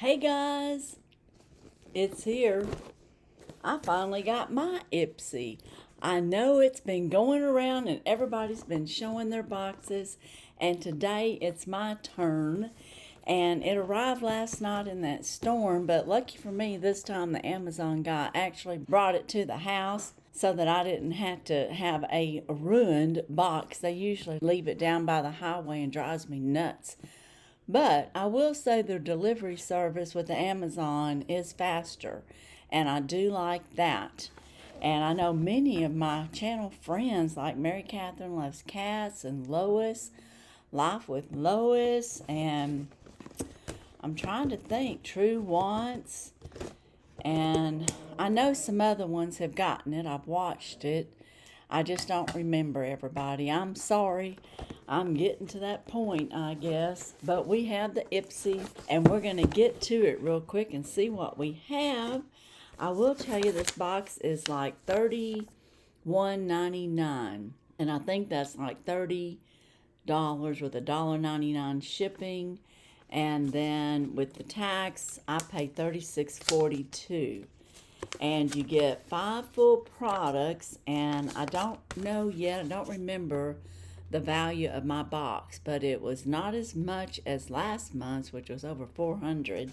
Hey guys, it's here. I finally got my IPSY. I know it's been going around and everybody's been showing their boxes, and today it's my turn. And it arrived last night in that storm, but lucky for me, this time the Amazon guy actually brought it to the house so that I didn't have to have a ruined box. They usually leave it down by the highway and drives me nuts. But I will say their delivery service with the Amazon is faster, and I do like that. And I know many of my channel friends, like Mary Catherine Loves Cats and Lois, Life with Lois, and I'm trying to think, True Wants, and I know some other ones have gotten it. I've watched it. I just don't remember everybody. I'm sorry. I'm getting to that point, I guess. But we have the IPSY, and we're going to get to it real quick and see what we have. I will tell you this box is like $31.99, and I think that's like $30 with $1.99 shipping, and then with the tax, I pay $36.42. And you get 5 full products, and I don't know yet, I don't remember the value of my box, but it was not as much as last month's, which was over $400,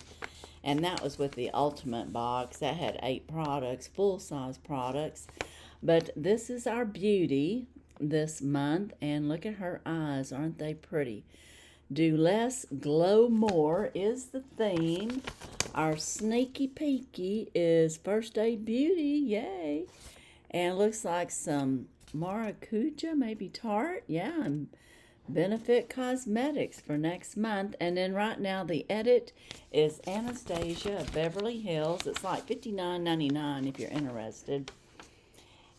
and that was with the ultimate box that had 8 products, full-size products. But this is our beauty this month, and look at her eyes, aren't they pretty? Do less, glow more is the theme. Our sneaky peeky is First Day Beauty, yay. And it looks like some maracuja, maybe tart, yeah, and Benefit Cosmetics for next month. And then right now the edit is Anastasia of Beverly Hills. It's like $59.99 if you're interested.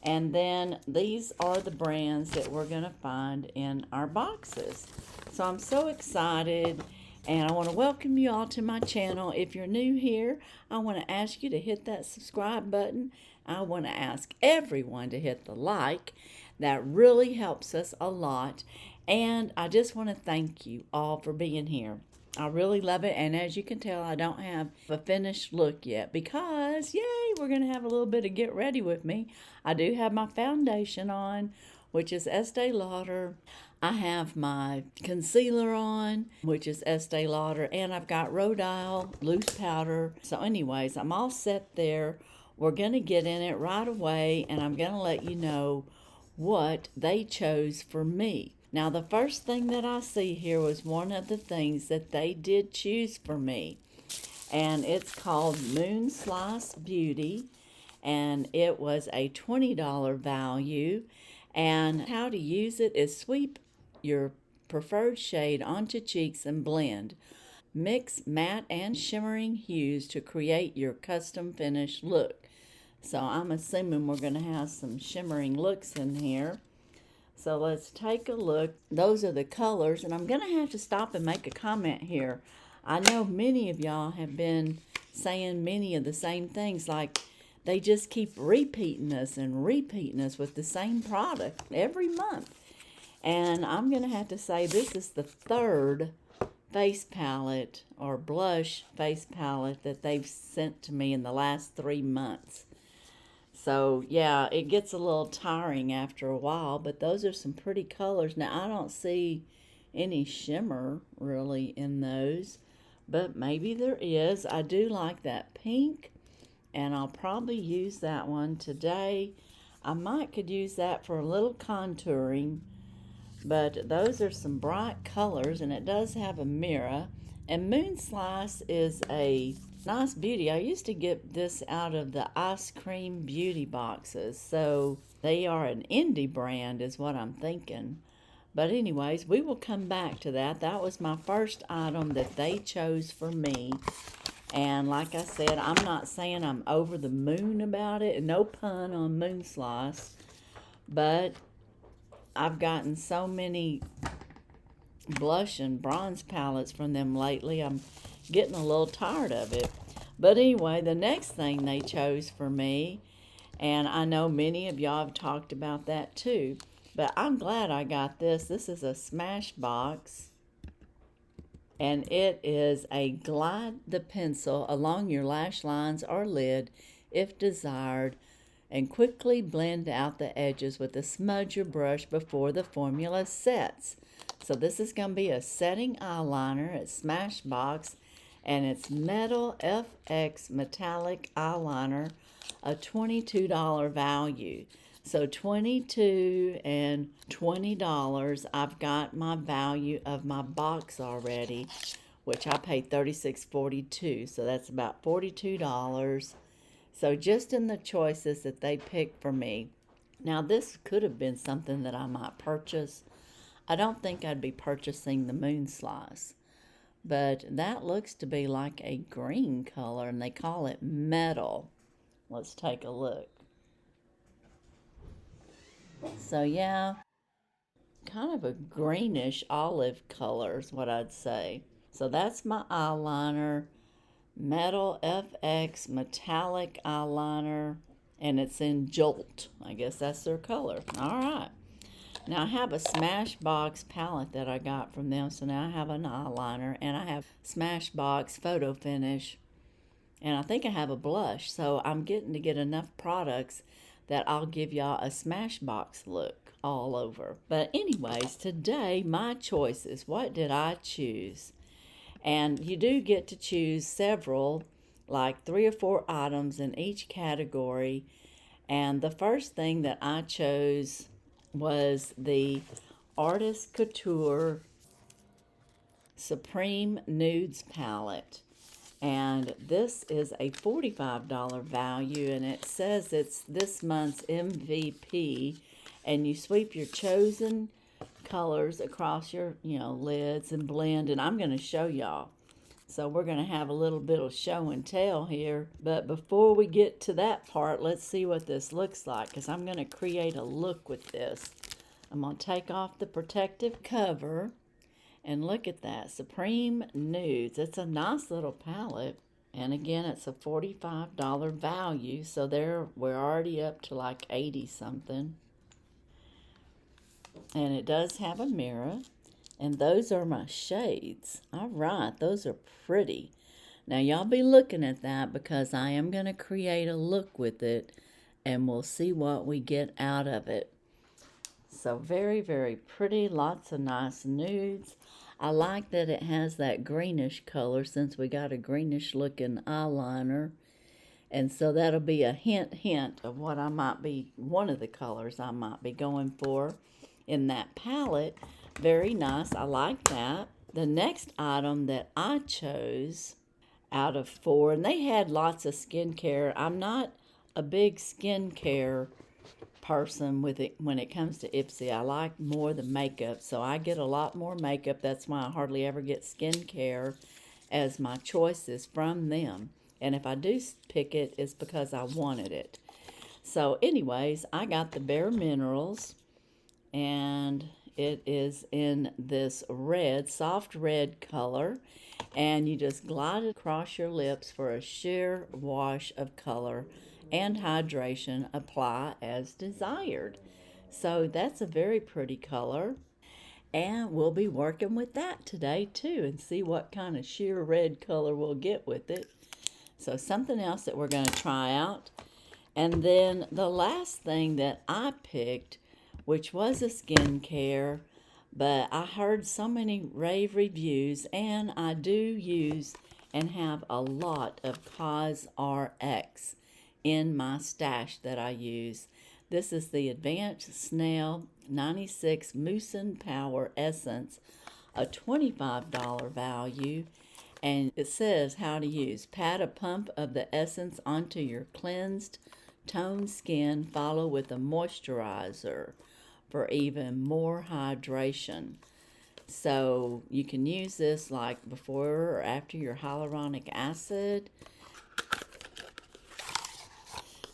And then these are the brands that we're going to find in our boxes. So I'm so excited, and I want to welcome you all to my channel. If you're new here, I want to ask you to hit that subscribe button. I want to ask everyone to hit the like. That really helps us a lot. And I just want to thank you all for being here. I really love it, and as you can tell, I don't have a finished look yet because, yay, we're going to have a little bit of get ready with me. I do have my foundation on, which is Estee Lauder. I have my concealer on, which is Estee Lauder, and I've got Rhode Isle loose powder. So anyways, I'm all set there. We're going to get in it right away, and I'm going to let you know what they chose for me. Now, the first thing that I see here was one of the things that they did choose for me, and it's called Moonslice Beauty, and it was a $20 value. And how to use it is sweep your preferred shade onto cheeks and blend. Mix matte and shimmering hues to create your custom finished look. So I'm assuming we're going to have some shimmering looks in here. So let's take a look. Those are the colors, and I'm going to have to stop and make a comment here. I know many of y'all have been saying many of the same things, like they just keep repeating us with the same product every month. And I'm going to have to say this is the third face palette or blush face palette that they've sent to me in the last 3 months. So, yeah, it gets a little tiring after a while, but those are some pretty colors. Now, I don't see any shimmer really in those, but maybe there is. I do like that pink, and I'll probably use that one today. I could use that for a little contouring, but those are some bright colors, and it does have a mirror. And Moonslice is a nice beauty. I used to get this out of the ice cream beauty boxes, so they are an indie brand is what I'm thinking. But anyways, we will come back to that. That was my first item that they chose for me. And like I said, I'm not saying I'm over the moon about it. No pun on Moonslice. But I've gotten so many blush and bronze palettes from them lately. I'm getting a little tired of it. But anyway, the next thing they chose for me, and I know many of y'all have talked about that too, but I'm glad I got this. This is a Smashbox. And it is a glide the pencil along your lash lines or lid if desired, and quickly blend out the edges with a smudger brush before the formula sets. So this is going to be a setting eyeliner at Smashbox, and it's Metal FX Metallic Eyeliner, a $22 value. So $22 and $20, I've got my value of my box already, which I paid $36.42, so that's about $42. So just in the choices that they picked for me. Now this could have been something that I might purchase. I don't think I'd be purchasing the Moonslice, but that looks to be like a green color, and they call it metal. Let's take a look. So yeah, kind of a greenish olive color is what I'd say. So that's my eyeliner, Metal FX Metallic Eyeliner, and it's in Jolt. I guess that's their color. All right. Now I have a Smashbox palette that I got from them, so now I have an eyeliner, and I have Smashbox Photo Finish, and I think I have a blush. So I'm getting to get enough products that I'll give y'all a Smashbox look all over. But anyways, today my choices. What did I choose? And you do get to choose several, like 3 or 4 items in each category. And the first thing that I chose was the Artist Couture Supreme Nudes palette. And this is a $45 value, and it says it's this month's MVP. And you sweep your chosen colors across your, lids and blend, and I'm going to show y'all. So we're going to have a little bit of show and tell here. But before we get to that part, let's see what this looks like, because I'm going to create a look with this. I'm going to take off the protective cover. And look at that, Supreme Nudes. It's a nice little palette. And again, it's a $45 value. So we're already up to like 80 something. And it does have a mirror. And those are my shades. All right, those are pretty. Now y'all be looking at that, because I am going to create a look with it. And we'll see what we get out of it. So very, very pretty. Lots of nice nudes. I like that it has that greenish color, since we got a greenish looking eyeliner. And so that'll be a hint of what I might be, one of the colors I might be going for in that palette. Very nice. I like that. The next item that I chose out of 4, and they had lots of skincare. I'm not a big skincare person with it when it comes to IPSY. I like more the makeup, so I get a lot more makeup. That's why I hardly ever get skincare as my choices from them. And if I do pick it, it's because I wanted it. So anyways, I got the BareMinerals, and it is in this red, soft red color. And you just glide it across your lips for a sheer wash of color and hydration. Apply as desired. So that's a very pretty color. And we'll be working with that today too, and see what kind of sheer red color we'll get with it. So something else that we're going to try out. And then the last thing that I picked, which was a skincare, but I heard so many rave reviews, and I do use and have a lot of Cosrx in my stash that I use. This is the Advanced Snail 96 Mucin Power Essence, a $25 value. And it says how to use. Pat a pump of the essence onto your cleansed, toned skin. Follow with a moisturizer for even more hydration. So you can use this like before or after your hyaluronic acid.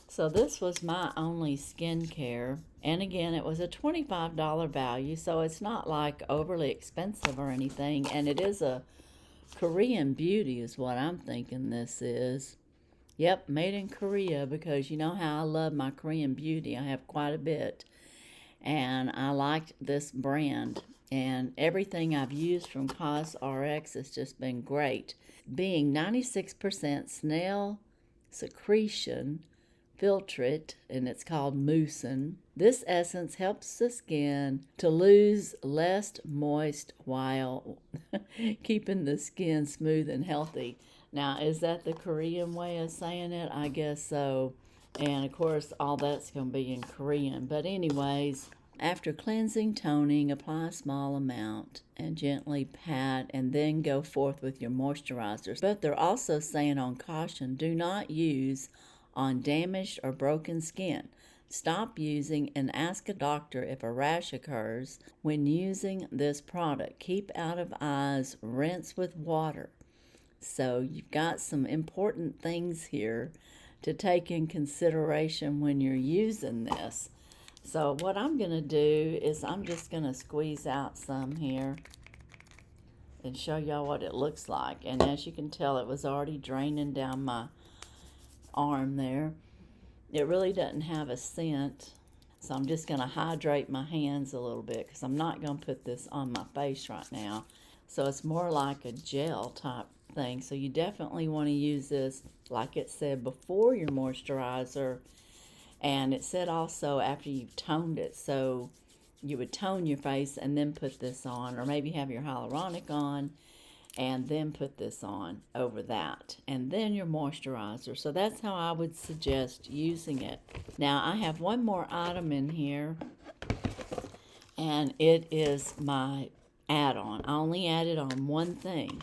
So this was my only skincare. And again, it was a $25 value, so it's not like overly expensive or anything. And it is a Korean beauty is what I'm thinking this is. Yep, made in Korea, because you know how I love my Korean beauty. I have quite a bit. And I liked this brand. And everything I've used from Cosrx has just been great. Being 96% snail secretion filtrate, and it's called Mucin. This essence helps the skin to lose less moist while keeping the skin smooth and healthy. Now, is that the Korean way of saying it? I guess so. And of course, all that's going to be in Korean. But anyways, after cleansing, toning, apply a small amount and gently pat, and then go forth with your moisturizers. But they're also saying on caution, do not use on damaged or broken skin. Stop using and ask a doctor if a rash occurs when using this product. Keep out of eyes, rinse with water. So you've got some important things here to take in consideration when you're using this. So what I'm going to do is I'm just going to squeeze out some here and show y'all what it looks like. And as you can tell, it was already draining down my arm there. It really doesn't have a scent. So I'm just going to hydrate my hands a little bit because I'm not going to put this on my face right now. So it's more like a gel type thing. So you definitely want to use this, like it said, before your moisturizer. And it said also after you've toned it. So you would tone your face and then put this on, or maybe have your hyaluronic on and then put this on over that, and then your moisturizer. So that's how I would suggest using it. Now I have one more item in here, and it is my add-on. I only added on one thing,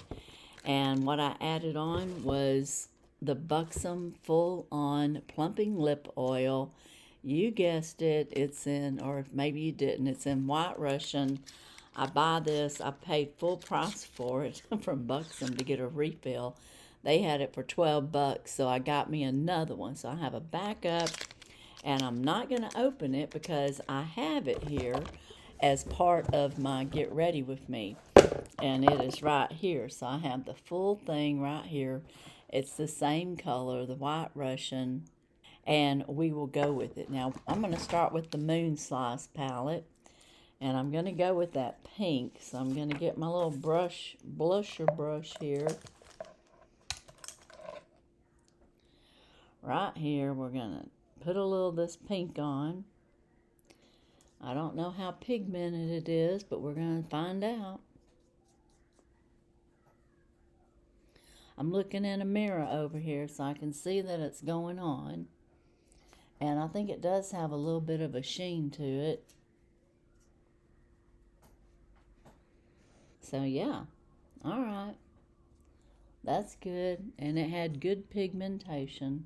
and what I added on was the Buxom full-on plumping lip oil. You guessed it, it's in, or maybe you didn't, it's in White Russian. I buy this, I paid full price for it from Buxom to get a refill. They had it for 12 bucks, so I got me another one. So I have a backup, and I'm not going to open it because I have it here as part of my Get Ready With Me. And it is right here, so I have the full thing right here. It's the same color, the White Russian, and we will go with it. Now, I'm going to start with the Moonslice palette. And I'm going to go with that pink. So I'm going to get my little blusher brush here. Right here, we're going to put a little of this pink on. I don't know how pigmented it is, but we're going to find out. I'm looking in a mirror over here so I can see that it's going on. And I think it does have a little bit of a sheen to it. So yeah, all right, that's good, and it had good pigmentation.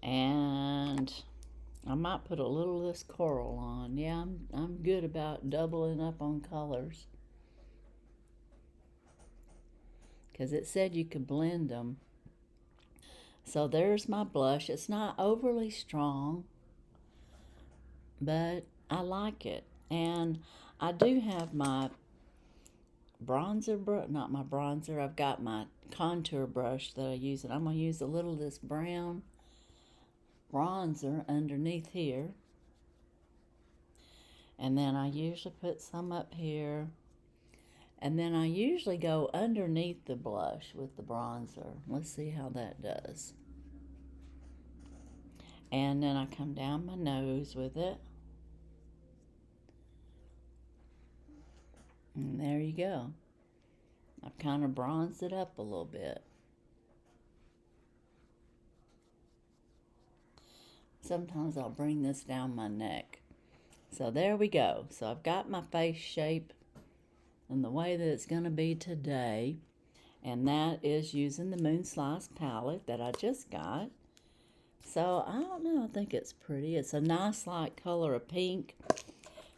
And I might put a little of this coral on. Yeah, I'm good about doubling up on colors, because it said you could blend them. So there's my blush. It's not overly strong, but I like it. And I do have my bronzer brush, not my bronzer, I've got my contour brush that I use, and I'm going to use a little of this brown bronzer underneath here. And then I usually put some up here. And then I usually go underneath the blush with the bronzer. Let's see how that does. And then I come down my nose with it. And there you go. I've kind of bronzed it up a little bit. Sometimes I'll bring this down my neck. So there we go. So I've got my face shape and the way that it's going to be today. And that is using the Moonslice palette that I just got. So I don't know, I think it's pretty. It's a nice light color of pink.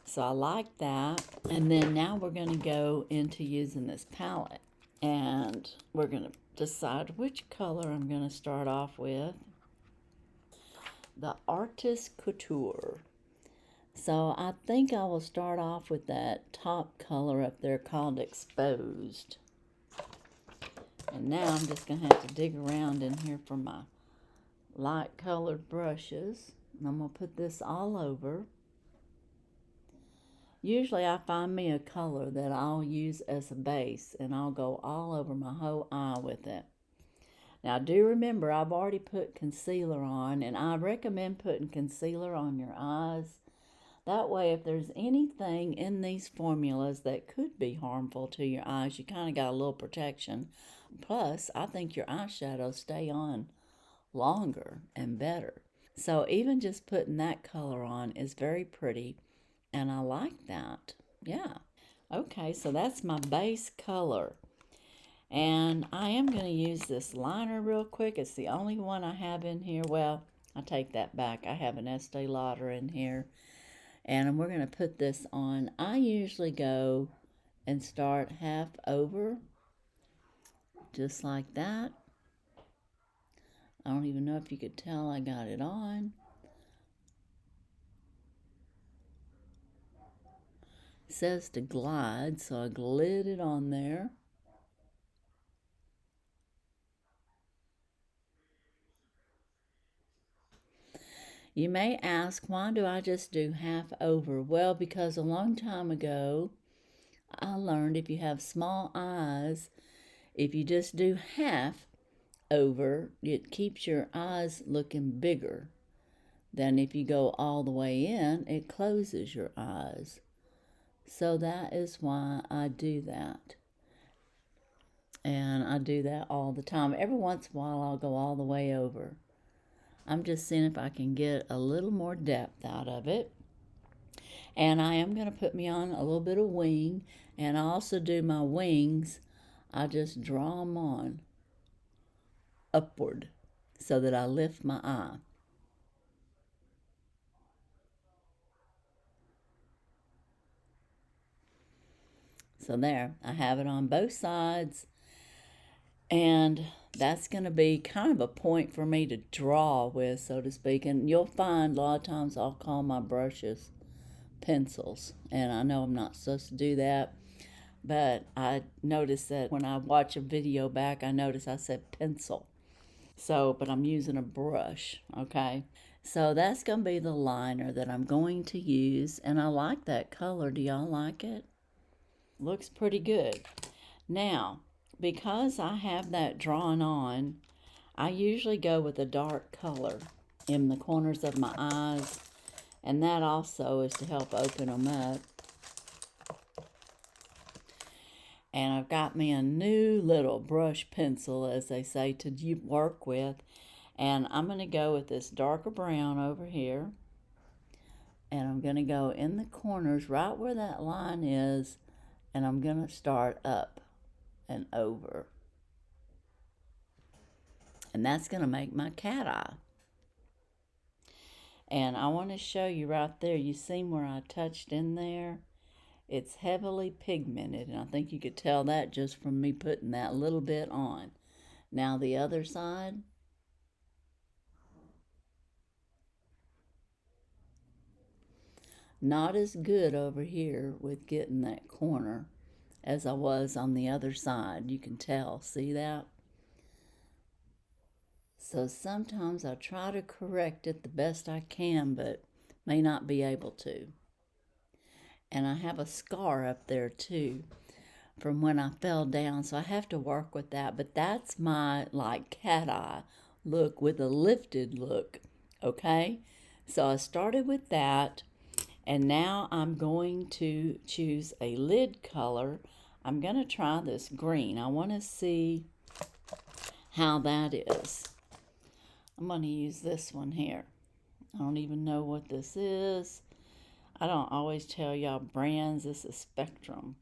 So I like that. And then now we're going to go into using this palette. And we're going to decide which color I'm going to start off with. The Artist Couture. So I think I will start off with that top color up there called Exposed. And now I'm just going to have to dig around in here for my light colored brushes. And I'm going to put this all over. Usually I find me a color that I'll use as a base, and I'll go all over my whole eye with it. Now do remember, I've already put concealer on, and I recommend putting concealer on your eyes. That way, if there's anything in these formulas that could be harmful to your eyes, you kind of got a little protection. Plus, I think your eyeshadows stay on longer and better. So even just putting that color on is very pretty, and I like that. Yeah. Okay, so that's my base color. And I am going to use this liner real quick. It's the only one I have in here. Well, I take that back. I have an Estee Lauder in here. And we're going to put this on. I usually go and start half over, just like that. I don't even know if you could tell I got it on. It says to glide, so I glid it on there. You may ask, why do I just do half over? Well, because a long time ago, I learned if you have small eyes, if you just do half over, it keeps your eyes looking bigger than if you go all the way in, it closes your eyes. So that is why I do that. And I do that all the time. Every once in a while, I'll go all the way over. I'm just seeing if I can get a little more depth out of it. And I am going to put me on a little bit of wing. And I also do my wings. I just draw them on upward so that I lift my eye. So there, I have it on both sides. And that's going to be kind of a point for me to draw with, so to speak. And you'll find a lot of times I'll call my brushes pencils. And I know I'm not supposed to do that. But I noticed that when I watch a video back, I notice I said pencil. So, but I'm using a brush, okay? So that's going to be the liner that I'm going to use. And I like that color. Do y'all like it? Looks pretty good. Now, because I have that drawn on, I usually go with a dark color in the corners of my eyes, and that also is to help open them up. And I've got me a new little brush pencil, as they say, to work with, and I'm going to go with this darker brown over here, and I'm going to go in the corners right where that line is, and I'm going to start up and over. And that's going to make my cat eye. And I want to show you right there, you seen where I touched in there? It's heavily pigmented, and I think you could tell that just from me putting that little bit on. Now the other side. Not as good over here with getting that corner as I was on the other side. You can tell, see that? So sometimes I try to correct it the best I can, but may not be able to. And I have a scar up there too from when I fell down, so I have to work with that. But that's my like cat eye look with a lifted look, okay? So I started with that, and now I'm going to choose a lid color. I'm going to try this green. I want to see how that is. I'm going to use this one here. I don't even know what this is. I don't always tell y'all brands. This is Spectrum.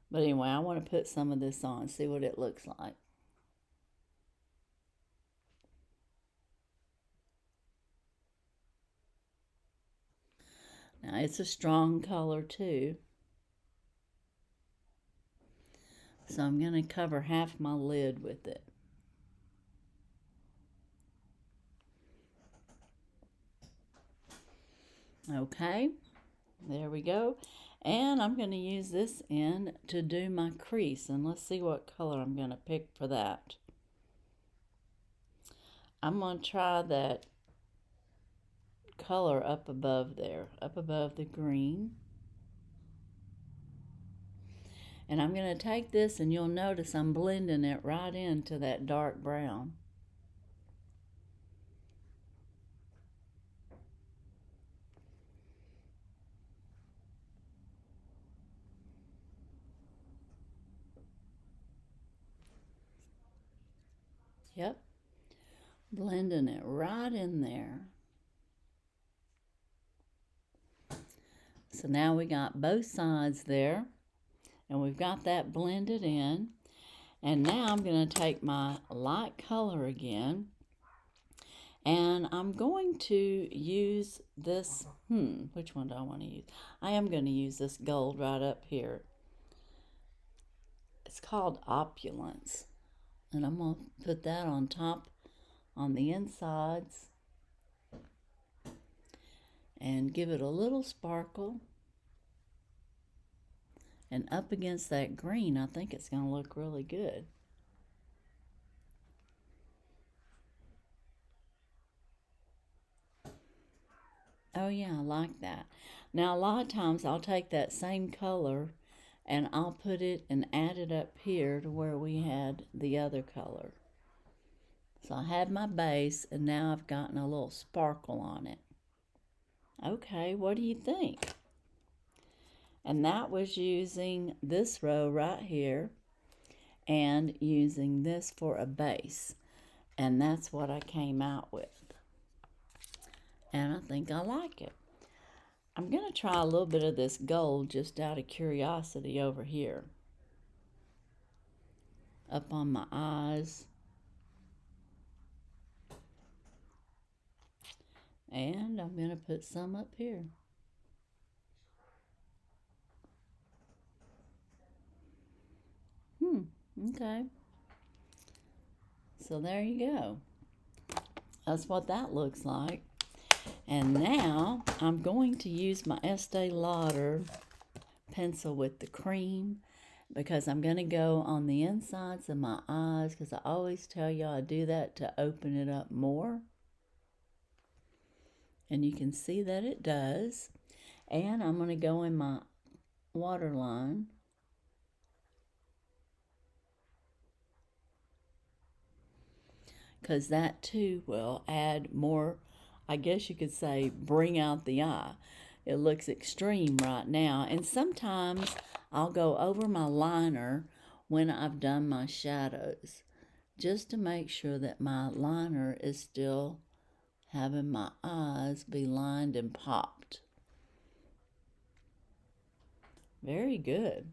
But anyway, I want to put some of this on, see what it looks like. Now, it's a strong color too. So I'm going to cover half my lid with it. Okay, there we go. And I'm going to use this end to do my crease. And let's see what color I'm going to pick for that. I'm going to try that color up above there, up above the green. And I'm going to take this, and you'll notice I'm blending it right into that dark brown. Yep, blending it right in there. So now we got both sides there, and we've got that blended in. And now I'm going to take my light color again, and I'm going to use this, which one do I want to use? I am going to use this gold right up here. It's called Opulence. And I'm going to put that on top on the insides and give it a little sparkle. And up against that green, I think it's going to look really good. Oh yeah, I like that. Now a lot of times I'll take that same color and I'll put it and add it up here to where we had the other color. So I had my base, and now I've gotten a little sparkle on it. Okay, what do you think? And that was using this row right here and using this for a base. And that's what I came out with. And I think I like it. I'm going to try a little bit of this gold just out of curiosity over here. Up on my eyes. And I'm going to put some up here. Okay. So there you go. That's what that looks like. And now I'm going to use my Estee Lauder pencil with the cream, because I'm going to go on the insides of my eyes, because I always tell you I do that to open it up more. And you can see that it does. And I'm going to go in my waterline. Because that too will add more, I guess you could say, bring out the eye. It looks extreme right now. And sometimes I'll go over my liner when I've done my shadows, just to make sure that my liner is still having my eyes be lined and popped. Very good.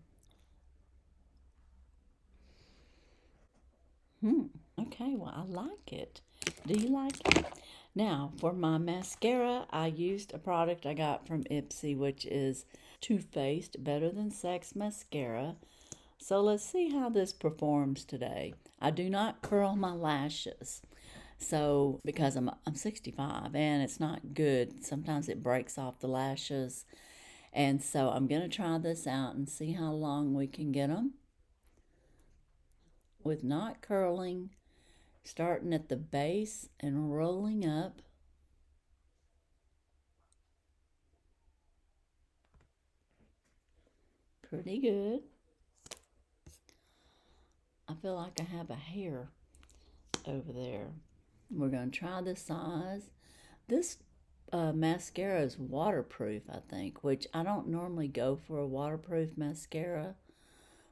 Okay, well, I like it. Do you like it? Now, for my mascara, I used a product I got from IPSY, which is Too Faced Better Than Sex Mascara. So let's see how this performs today. I do not curl my lashes. So, because I'm 65 and it's not good. Sometimes it breaks off the lashes. And so I'm going to try this out and see how long we can get them with not curling, starting at the base and rolling up. Pretty good. I feel like I have a hair over there. We're going to try the size. This mascara is waterproof, I think, which I don't normally go for a waterproof mascara.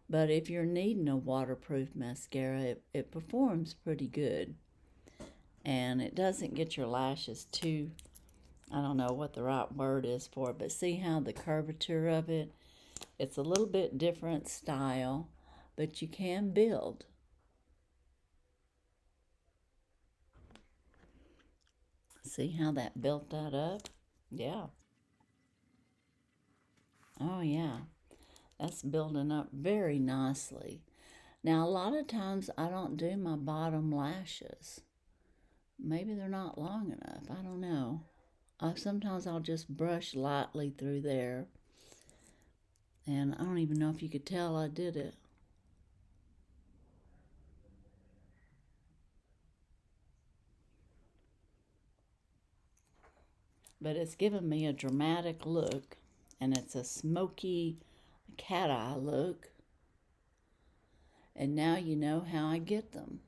But if you're needing a waterproof mascara, it performs pretty good. And it doesn't get your lashes too, I don't know what the right word is for it, but see how the curvature of it? It's a little bit different style, but you can build. See how that built that up? Yeah. Oh, yeah. That's building up very nicely. Now, a lot of times I don't do my bottom lashes. Maybe they're not long enough. I don't know. Sometimes I'll just brush lightly through there. And I don't even know if you could tell I did it. But it's given me a dramatic look. And it's a smoky cat eye look. And now you know how I get them.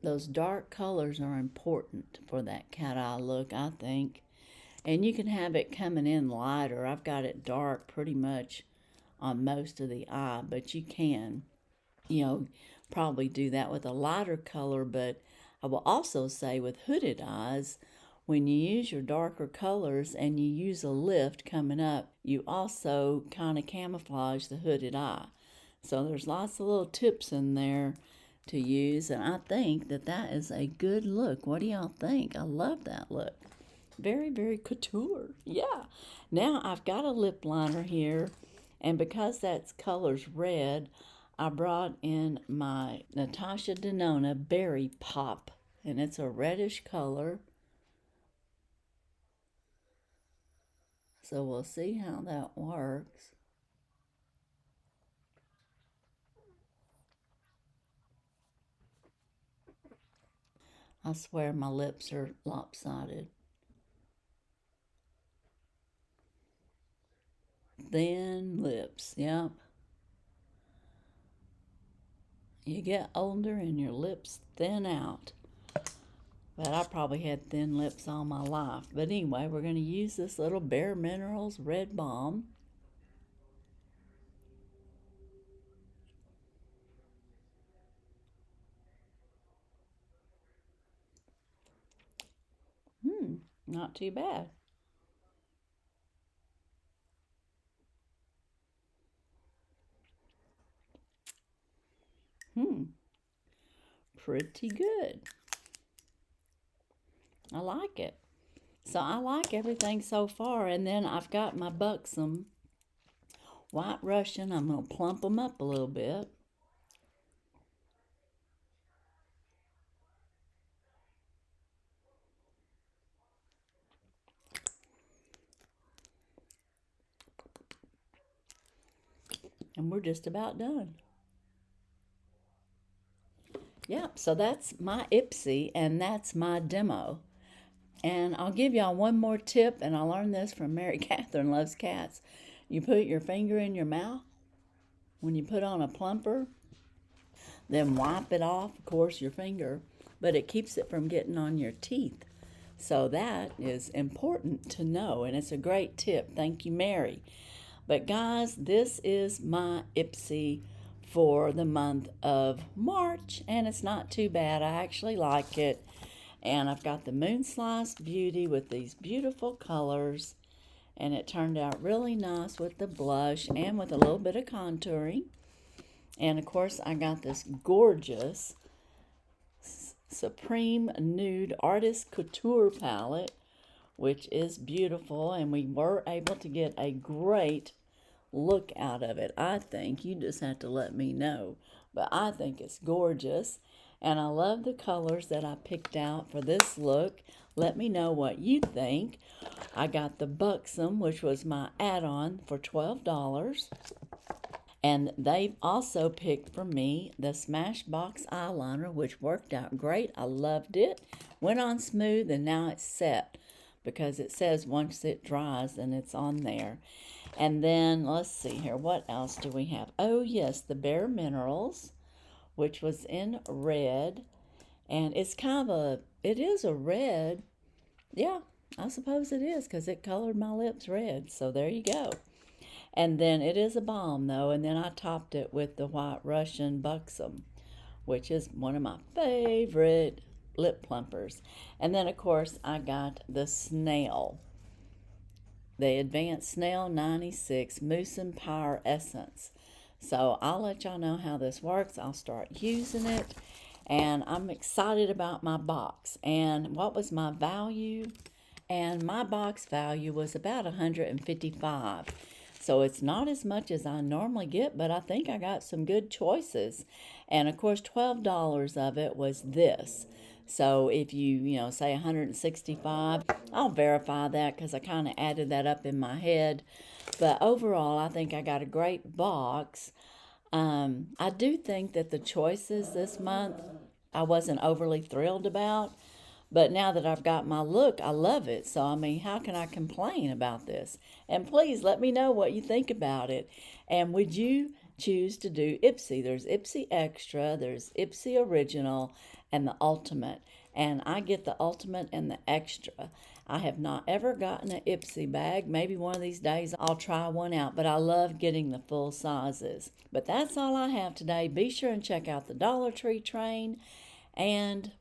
Those dark colors are important for that cat eye look, I think. And you can have it coming in lighter. I've got it dark pretty much on most of the eye, but you can, probably do that with a lighter color. But I will also say with hooded eyes, when you use your darker colors and you use a lift coming up, you also kind of camouflage the hooded eye. So there's lots of little tips in there to use, and I think that that is a good look. What do y'all think? I love that look. Very, very couture. Yeah. Now I've got a lip liner here, and because that color's red, I brought in my Natasha Denona Berry Pop, and it's a reddish color. So we'll see how that works. I swear my lips are lopsided. Thin lips, yep. You get older and your lips thin out. But I probably had thin lips all my life. But anyway, we're going to use this little BareMinerals Red Balm. Not too bad. Pretty good. I like it. So I like everything so far. And then I've got my Buxom White Russian. I'm going to plump them up a little bit. And we're just about done. Yep, so that's my IPSY, and that's my demo. And I'll give y'all one more tip, and I learned this from Mary Catherine Loves Cats. You put your finger in your mouth when you put on a plumper, then wipe it off, of course, your finger, but it keeps it from getting on your teeth. So that is important to know, and it's a great tip. Thank you, Mary. But guys, this is my IPSY for the month of March, and it's not too bad. I actually like it. And I've got the Moonslice Beauty with these beautiful colors, and it turned out really nice with the blush and with a little bit of contouring. And of course, I got this gorgeous Supreme Nude Artist Couture palette, which is beautiful, and we were able to get a great look out of it. I think you just have to let me know, but I think it's gorgeous, and I love the colors that I picked out for this look. Let me know what you think. I got the Buxom, which was my add-on, for $12. And they've also picked for me the Smashbox eyeliner, which worked out great. I loved it. Went on smooth, and now it's set because it says once it dries, then it's on there. And then, let's see here, what else do we have? Oh, yes, the BareMinerals, which was in red. And it's kind of it is a red. Yeah, I suppose it is because it colored my lips red. So there you go. And then it is a balm, though. And then I topped it with the White Russian Buxom, which is one of my favorite lip plumpers. And then, of course, I got the Snail. The Advanced Snail 96 Mousse and Power Essence. So I'll let y'all know how this works. I'll start using it. And I'm excited about my box. And what was my value? And my box value was about $155. So it's not as much as I normally get, but I think I got some good choices. And of course, $12 of it was this. So if you say 165, I'll verify that because I kind of added that up in my head. But overall, I think I got a great box. I do think that the choices this month I wasn't overly thrilled about, But now that I've got my look, I love it. So, I mean, how can I complain about this? And please let me know what you think about it. And would you choose to do IPSY? There's IPSY Extra, there's IPSY Original, and the Ultimate. And I get the Ultimate and the Extra. I have not ever gotten an IPSY bag. Maybe one of these days I'll try one out, but I love getting the full sizes. But that's all I have today. Be sure and check out the Dollar Tree train, and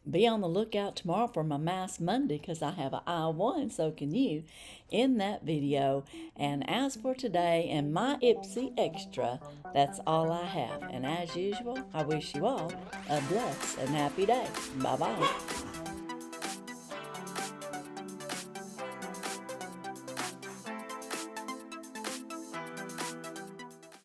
be on the lookout tomorrow for my Mask Monday, because I have an aisle one, so can you, in that video. And as for today and my IPSY Extra, that's all I have. And as usual, I wish you all a blessed and happy day. Bye-bye.